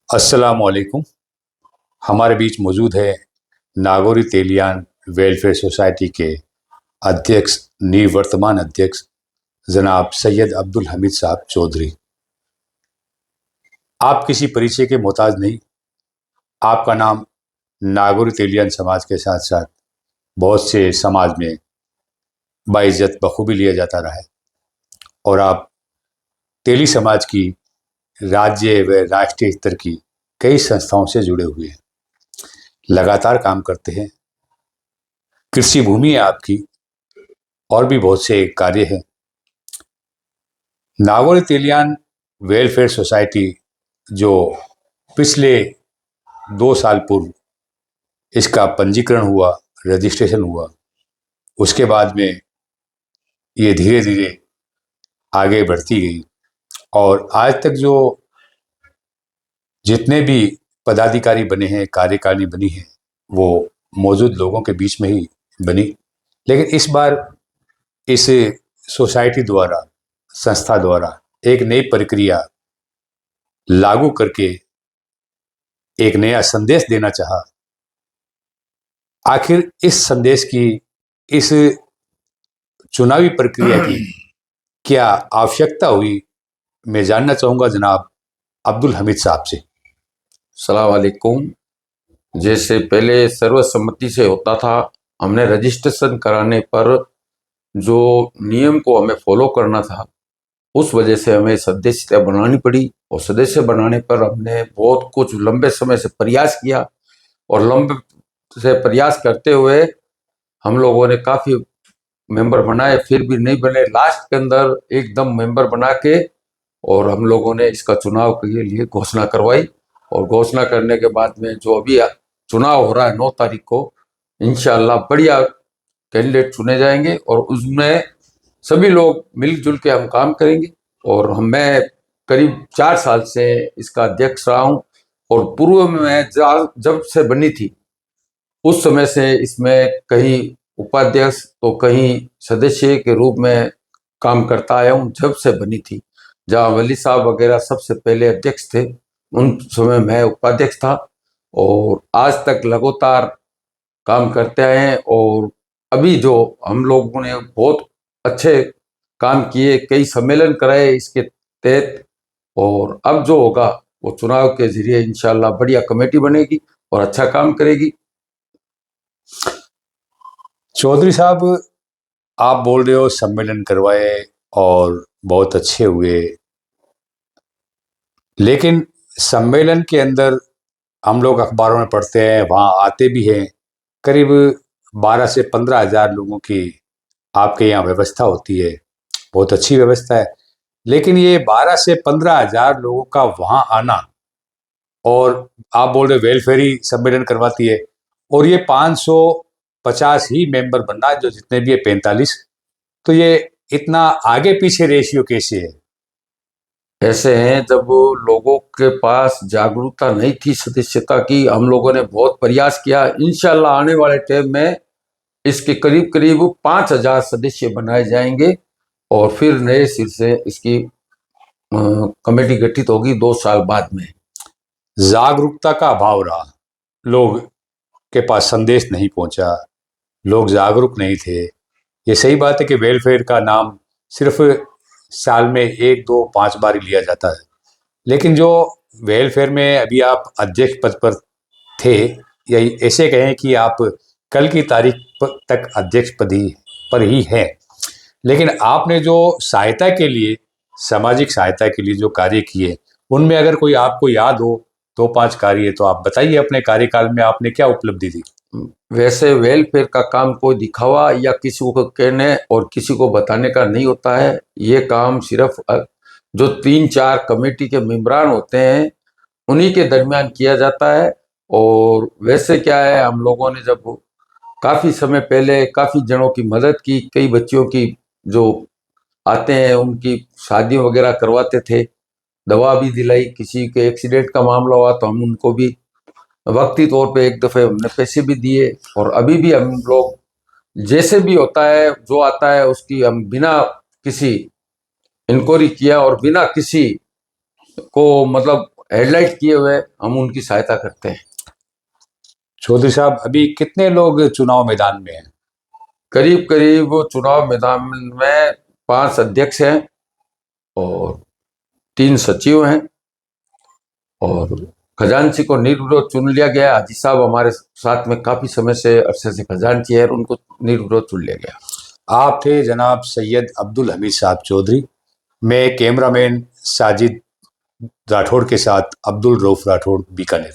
अस्सलामुअलैकुम। हमारे बीच मौजूद है नागौरी तेलियान वेलफेयर सोसाइटी के अध्यक्ष, निवर्तमान अध्यक्ष जनाब सैयद अब्दुल हमीद साहब चौधरी। आप किसी परिचय के मोहताज नहीं। आपका नाम नागौरी तेलियान समाज के साथ साथ बहुत से समाज में बाइज्जत बखूबी लिया जाता रहा है और आप तेली समाज की राज्य व राष्ट्रीय स्तर की कई संस्थाओं से जुड़े हुए हैं, लगातार काम करते हैं। कृषि भूमि है आपकी और भी बहुत से कार्य हैं। नागौरी तेलियान वेलफेयर सोसाइटी जो पिछले 2 साल पूर्व इसका पंजीकरण हुआ, रजिस्ट्रेशन हुआ, उसके बाद में ये धीरे धीरे आगे बढ़ती गई और आज तक जो जितने भी पदाधिकारी बने हैं, कार्यकारिणी बनी है, वो मौजूद लोगों के बीच में ही बनी। लेकिन इस बार इस सोसाइटी द्वारा, संस्था द्वारा एक नई प्रक्रिया लागू करके एक नया संदेश देना चाहा। आखिर इस संदेश की, इस चुनावी प्रक्रिया की क्या आवश्यकता हुई, मैं जानना चाहूँगा जनाब अब्दुल हमीद साहब से। सलाम वालेकुम। जैसे पहले सर्वसम्मति से होता था, हमने रजिस्ट्रेशन कराने पर जो नियम को हमें फॉलो करना था, उस वजह से हमें सदस्यता बनानी पड़ी और सदस्य बनाने पर हमने बहुत कुछ लंबे समय से प्रयास किया और लंबे से प्रयास करते हुए हम लोगों ने काफ़ी मेंबर बनाए, फिर भी नहीं बने। लास्ट के अंदर एकदम मेंबर बना के और हम लोगों ने इसका चुनाव के लिए घोषणा करवाई और घोषणा करने के बाद में जो अभी चुनाव हो रहा है 9 तारीख को, इंशाल्लाह बढ़िया कैंडिडेट चुने जाएंगे और उसमें सभी लोग मिलजुल के हम काम करेंगे। और मैं करीब 4 साल से इसका अध्यक्ष रहा हूँ और पूर्व में मैं जब से बनी थी उस समय से इसमें कहीं उपाध्यक्ष तो कहीं सदस्य के रूप में काम करता आया हूँ। जब से बनी थी, जहाँ वली साहब वगैरह सबसे पहले अध्यक्ष थे, उन समय मैं उपाध्यक्ष था और आज तक लगातार काम करते आए हैं। और अभी जो हम लोगों ने बहुत अच्छे काम किए, कई सम्मेलन कराए इसके तहत, और अब जो होगा वो चुनाव के जरिए इंशाल्लाह बढ़िया कमेटी बनेगी और अच्छा काम करेगी। चौधरी साहब, आप बोल रहे हो सम्मेलन करवाए और बहुत अच्छे हुए, लेकिन सम्मेलन के अंदर हम लोग अखबारों में पढ़ते हैं, वहाँ आते भी हैं, करीब 12 से 15 हज़ार लोगों की आपके यहाँ व्यवस्था होती है, बहुत अच्छी व्यवस्था है। लेकिन ये 12 से 15 हज़ार लोगों का वहाँ आना, और आप बोल रहे वेलफेयर ही सम्मेलन करवाती है, और ये 550 ही मेंबर बनना, जो जितने भी है 45, तो ये इतना आगे पीछे रेशियो कैसे है? ऐसे हैं, जब लोगों के पास जागरूकता नहीं थी सदस्यता की, हम लोगों ने बहुत प्रयास किया। इंशाल्लाह आने वाले टाइम में इसके करीब करीब 5,000 सदस्य बनाए जाएंगे और फिर नए सिर से इसकी कमेटी गठित होगी 2 साल बाद में। जागरूकता का अभाव रहा, लोग के पास संदेश नहीं पहुंचा, लोग जागरूक नहीं थे। ये सही बात है कि वेलफेयर का नाम सिर्फ साल में 1, 2, 5 बार ही लिया जाता है, लेकिन जो वेलफेयर में अभी आप अध्यक्ष पद पर थे, या ऐसे कहें कि आप कल की तारीख तक अध्यक्ष पद ही पर ही हैं, लेकिन आपने जो सहायता के लिए, सामाजिक सहायता के लिए जो कार्य किए, उनमें अगर कोई आपको याद हो 2, 5 कार्य, तो आप बताइए अपने कार्यकाल में आपने क्या उपलब्धि दी। वैसे वेलफेयर का काम कोई दिखावा या किसी को कहने और किसी को बताने का नहीं होता है। ये काम सिर्फ जो 3-4 कमेटी के मेंबरान होते हैं उन्हीं के दरमियान किया जाता है। और वैसे क्या है, हम लोगों ने जब काफ़ी समय पहले काफ़ी जनों की मदद की, कई बच्चियों की जो आते हैं उनकी शादी वगैरह करवाते थे, दवा भी दिलाई, किसी के एक्सीडेंट का मामला हुआ तो हम उनको भी वक्ती तौर पे एक दफ़े हमने पैसे भी दिए। और अभी भी हम लोग जैसे भी होता है, जो आता है उसकी हम बिना किसी इंक्वायरी किया और बिना किसी को मतलब हेडलाइट किए हुए हम उनकी सहायता करते हैं। चौधरी साहब, अभी कितने लोग चुनाव मैदान में हैं? करीब करीब चुनाव मैदान में 5 अध्यक्ष हैं और 3 सचिव हैं और खजांची को निर्विरोध चुन लिया गया। हाजी साहब हमारे साथ में काफी समय से अरसे से खजांची है और उनको निर्विरोध चुन लिया गया। आप थे जनाब सैयद अब्दुल हमीद साहब चौधरी। मैं कैमरामैन साजिद राठौड़ के साथ अब्दुल रऊफ राठौड़, बीकानेर।